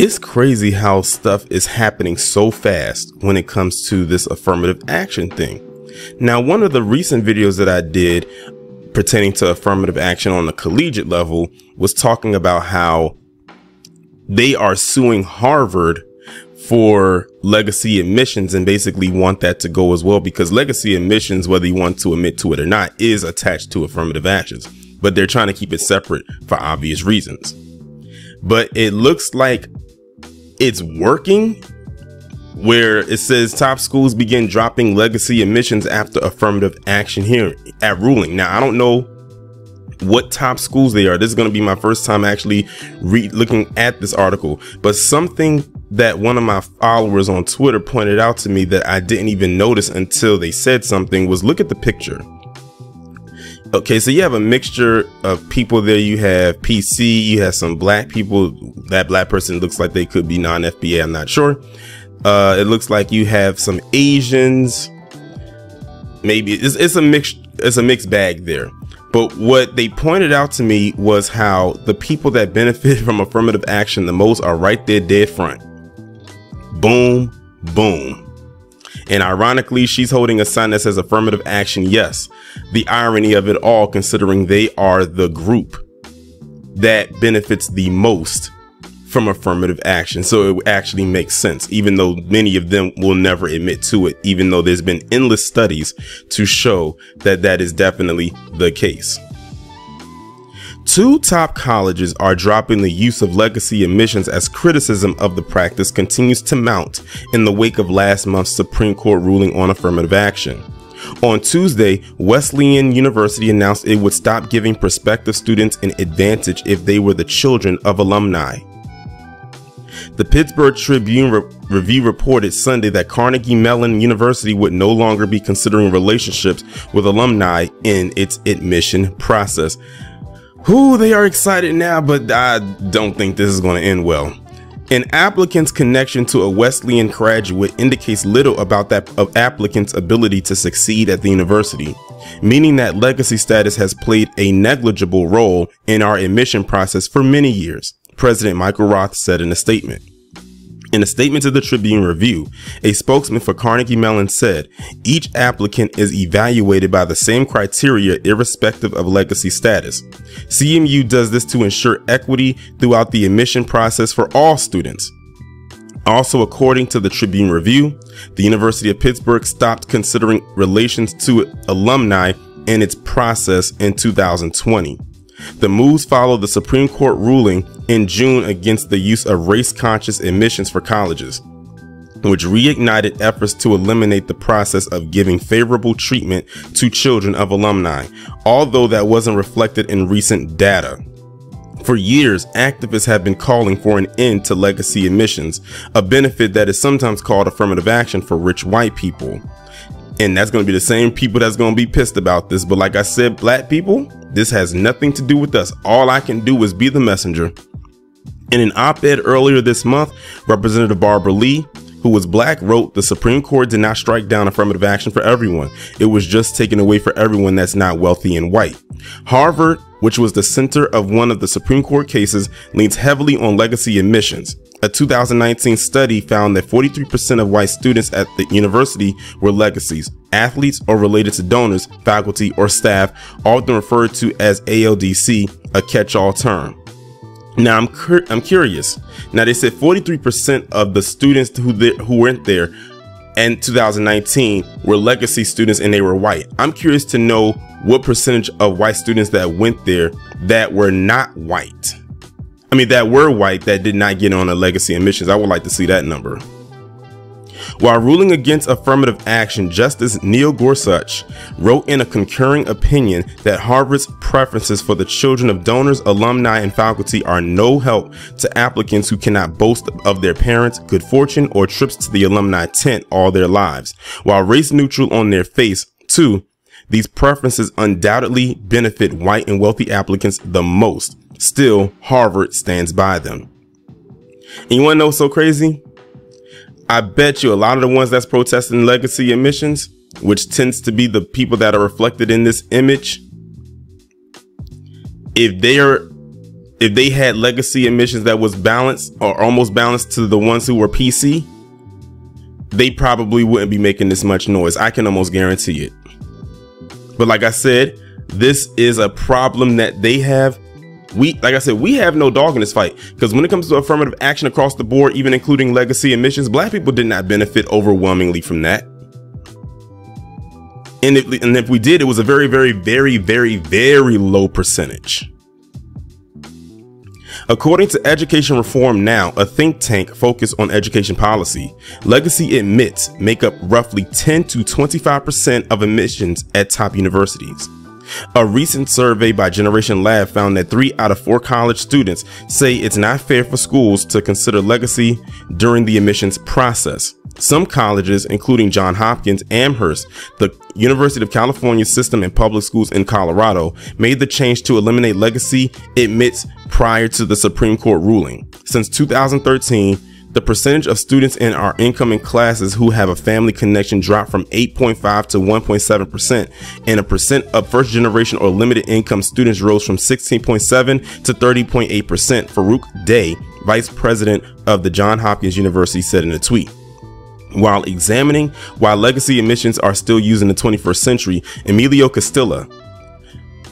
It's crazy how stuff is happening so fast when it comes to this affirmative action thing. Now, one of the recent videos that I did pertaining to affirmative action on the collegiate level was talking about how they are suing Harvard for legacy admissions and basically want that to go as well, because legacy admissions, whether you want to admit to it or not, is attached to affirmative actions, but they're trying to keep it separate for obvious reasons. But it looks like it's working, where it says top schools begin dropping legacy admissions after affirmative action hearing at ruling. Now, I don't know what top schools they are. This is going to be my first time actually looking at this article, but something that one of my followers on Twitter pointed out to me that I didn't even notice until they said something was, look at the picture. Okay, so you have a mixture of people there. You have PC, you have some black people. That black person looks like they could be non-FBA, I'm not sure. It looks like you have some Asians. Maybe it's a mixed bag there. But what they pointed out to me was how the people that benefit from affirmative action the most are right there dead front. Boom, boom. And ironically, she's holding a sign that says affirmative action yes. The irony of it all, considering they are the group that benefits the most from affirmative action. So it actually makes sense, even though many of them will never admit to it, even though there's been endless studies to show that that is definitely the case. Two top colleges are dropping the use of legacy admissions as criticism of the practice continues to mount in the wake of last month's Supreme Court ruling on affirmative action. On Tuesday, Wesleyan University announced it would stop giving prospective students an advantage if they were the children of alumni. The Pittsburgh Tribune Review reported Sunday that Carnegie Mellon University would no longer be considering relationships with alumni in its admission process. Who they are excited now, but I don't think this is going to end well. An applicant's connection to a Wesleyan graduate indicates little about that of applicant's ability to succeed at the university, meaning that legacy status has played a negligible role in our admission process for many years, President Michael Roth said in a statement. In a statement to the Tribune Review, a spokesman for Carnegie Mellon said, each applicant is evaluated by the same criteria irrespective of legacy status. CMU does this to ensure equity throughout the admission process for all students. Also, according to the Tribune Review, the University of Pittsburgh stopped considering relations to alumni in its process in 2020. The moves follow the Supreme Court ruling in June against the use of race-conscious admissions for colleges, which reignited efforts to eliminate the process of giving favorable treatment to children of alumni, although that wasn't reflected in recent data. For years, activists have been calling for an end to legacy admissions, a benefit that is sometimes called affirmative action for rich white people. And that's going to be the same people that's going to be pissed about this. But like I said, black people, this has nothing to do with us. All I can do is be the messenger. In an op-ed earlier this month, Representative Barbara Lee, who was black, wrote, "The Supreme Court did not strike down affirmative action for everyone. It was just taken away for everyone that's not wealthy and white." Harvard, which was the center of one of the Supreme Court cases, leans heavily on legacy admissions. A 2019 study found that 43% of white students at the university were legacies, athletes or related to donors, faculty, or staff, often referred to as ALDC, a catch-all term. Now, I'm curious. Now, they said 43% of the students who went there in 2019 were legacy students and they were white. I'm curious to know what percentage of white students that went there that were not white. I mean, that were white that did not get on a legacy admissions. I would like to see that number. While ruling against affirmative action, Justice Neil Gorsuch wrote in a concurring opinion that Harvard's preferences for the children of donors, alumni, and faculty are no help to applicants who cannot boast of their parents' good fortune or trips to the alumni tent all their lives. While race neutral on their face, too, these preferences undoubtedly benefit white and wealthy applicants the most. Still, Harvard stands by them. And you want to know what's so crazy? I bet you a lot of the ones that's protesting legacy admissions, which tends to be the people that are reflected in this image, if they are if they had legacy admissions that was balanced or almost balanced to the ones who were PC, they probably wouldn't be making this much noise. I can almost guarantee it. But like I said, this is a problem that they have. Like I said, we have no dog in this fight, because when it comes to affirmative action across the board, even including legacy admissions, Black people did not benefit overwhelmingly from that. And if we did, it was a very, very, very, very, very low percentage. According to Education Reform Now, a think tank focused on education policy, legacy admits make up roughly 10 to 25% of admissions at top universities. A recent survey by Generation Lab found that 3 out of 4 college students say it's not fair for schools to consider legacy during the admissions process. Some colleges, including Johns Hopkins, Amherst, the University of California System, and public schools in Colorado, made the change to eliminate legacy admits prior to the Supreme Court ruling. Since 2013, the percentage of students in our incoming classes who have a family connection dropped from 8.5 to 1.7%, and a percent of first generation or limited income students rose from 16.7 to 30.8%, Farouk Day, vice president of the Johns Hopkins University, said in a tweet. While examining why legacy admissions are still used in the 21st century, Emilio Castilla,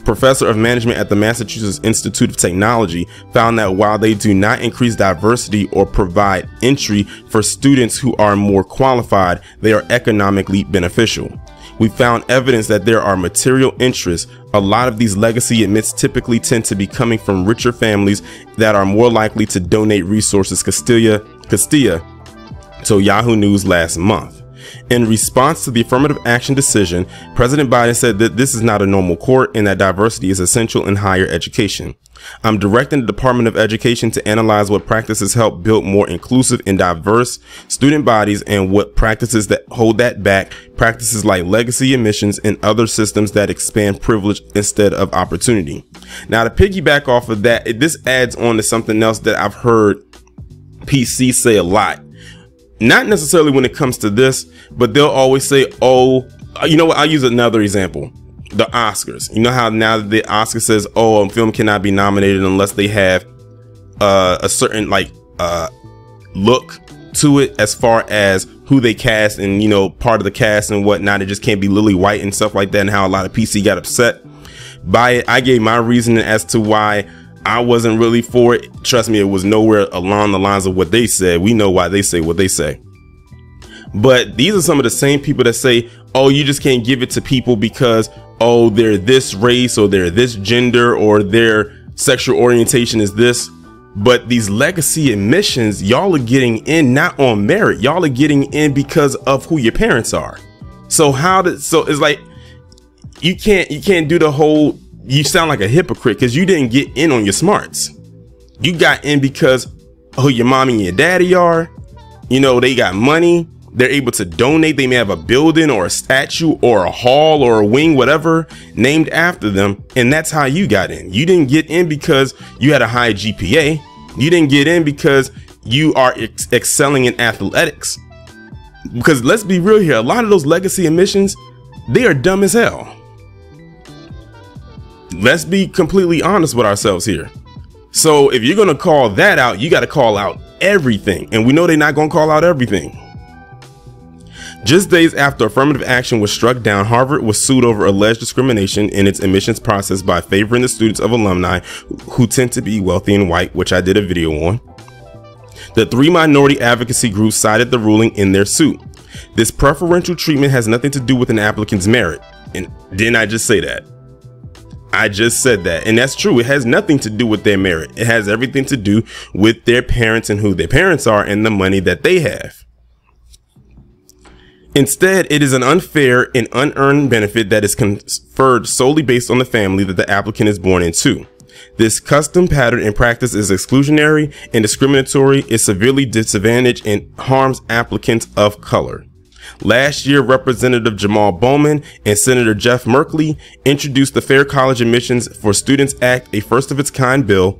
professor of management at the Massachusetts Institute of Technology, found that while they do not increase diversity or provide entry for students who are more qualified, they are economically beneficial. We found evidence that there are material interests. A lot of these legacy admits typically tend to be coming from richer families that are more likely to donate resources, Castilla told Yahoo News last month. In response to the affirmative action decision, President Biden said that this is not a normal court and that diversity is essential in higher education. I'm directing the Department of Education to analyze what practices help build more inclusive and diverse student bodies and what practices that hold that back, practices like legacy admissions and other systems that expand privilege instead of opportunity. Now, to piggyback off of that, this adds on to something else that I've heard PC say a lot. Not necessarily when it comes to this, but they'll always say, oh, you know what? I'll use another example. The Oscars. You know how now the Oscar says, oh, a film cannot be nominated unless they have a certain look to it as far as who they cast and, you know, part of the cast and whatnot. It just can't be Lily White and stuff like that, and how a lot of PC got upset by it. I gave my reasoning as to why I wasn't really for it. Trust me, it was nowhere along the lines of what they said. We know why they say what they say. But these are some of the same people that say, oh, you just can't give it to people because, oh, they're this race or they're this gender or their sexual orientation is this. But these legacy admissions, y'all are getting in not on merit. Y'all are getting in because of who your parents are. So it's like you can't do the whole, you sound like a hypocrite because you didn't get in on your smarts. You got in because of who your mommy and your daddy are. You know, they got money. They're able to donate. They may have a building or a statue or a hall or a wing, whatever, named after them. And that's how you got in. You didn't get in because you had a high GPA. You didn't get in because you are excelling in athletics. Because let's be real here. A lot of those legacy admissions, they are dumb as hell. Let's be completely honest with ourselves here. So if you're going to call that out, you got to call out everything. And we know they're not going to call out everything. Just days after affirmative action was struck down, Harvard was sued over alleged discrimination in its admissions process by favoring the students of alumni who tend to be wealthy and white, which I did a video on. The 3 minority advocacy groups cited the ruling in their suit. This preferential treatment has nothing to do with an applicant's merit. And didn't I just say that? I just said that. And that's true. It has nothing to do with their merit. It has everything to do with their parents and who their parents are and the money that they have. Instead, it is an unfair and unearned benefit that is conferred solely based on the family that the applicant is born into. This custom pattern in practice is exclusionary and discriminatory, is severely disadvantaged, and harms applicants of color. Last year, Representative Jamal Bowman and Senator Jeff Merkley introduced the Fair College Admissions for Students Act, a first-of-its-kind bill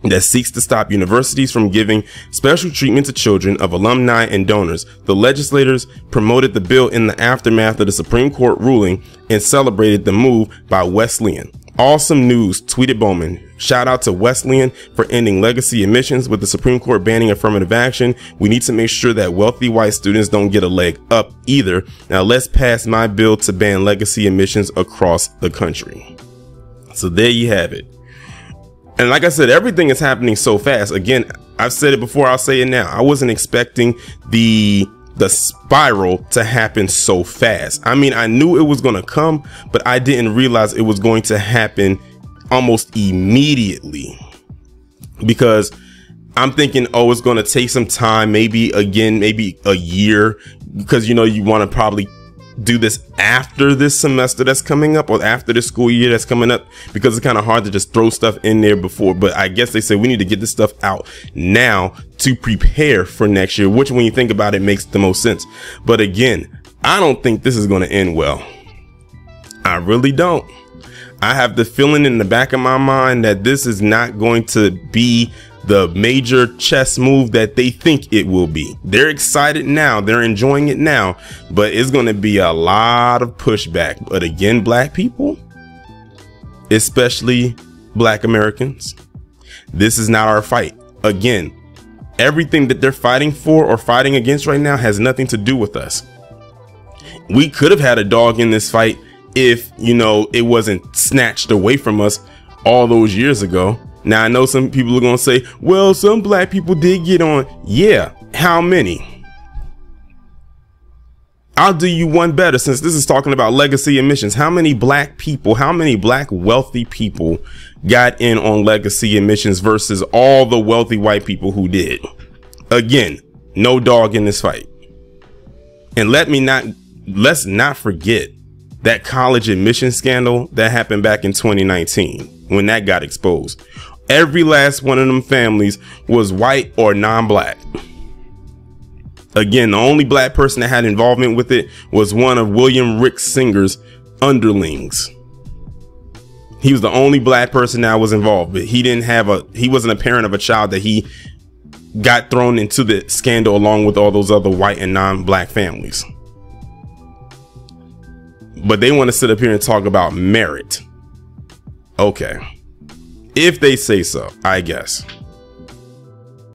that seeks to stop universities from giving special treatment to children of alumni and donors. The legislators promoted the bill in the aftermath of the Supreme Court ruling and celebrated the move by Wesleyan, Awesome news, tweeted Bowman. Shout out to Wesleyan for ending legacy admissions. With the Supreme Court banning affirmative action, we need to make sure that wealthy white students don't get a leg up either. Now let's pass my bill to ban legacy admissions across the country. So there you have it. And like I said, everything is happening so fast. Again, I've said it before, I'll say it now. I wasn't expecting the spiral to happen so fast. I mean, I knew it was going to come, but I didn't realize it was going to happen almost immediately, because I'm thinking, oh, it's going to take some time, maybe a year, because, you know, you want to probably do this after this semester that's coming up, or after the school year that's coming up, because it's kind of hard to just throw stuff in there before. But I guess they say we need to get this stuff out now to prepare for next year, which when you think about it makes the most sense. But again, I don't think this is going to end well. I really don't. I have the feeling in the back of my mind that this is not going to be the major chess move that they think it will be. They're excited now, they're enjoying it now, but it's going to be a lot of pushback. But again, black people, especially black Americans, this is not our fight. Again, everything that they're fighting for or fighting against right now has nothing to do with us. We could have had a dog in this fight if, you know, it wasn't snatched away from us all those years ago. Now, I know some people are going to say, well, some black people did get on. Yeah. How many? I'll do you one better, since this is talking about legacy admissions. How many black people, how many black wealthy people got in on legacy admissions versus all the wealthy white people who did? Again, no dog in this fight. And let's not forget that college admission scandal that happened back in 2019 when that got exposed. Every last one of them families was white or non-black. Again, the only black person that had involvement with it was one of William Rick Singer's underlings. He was the only black person that was involved, but he wasn't a parent of a child that he got thrown into the scandal along with all those other white and non-black families. But they want to sit up here and talk about merit. Okay. If they say so, I guess.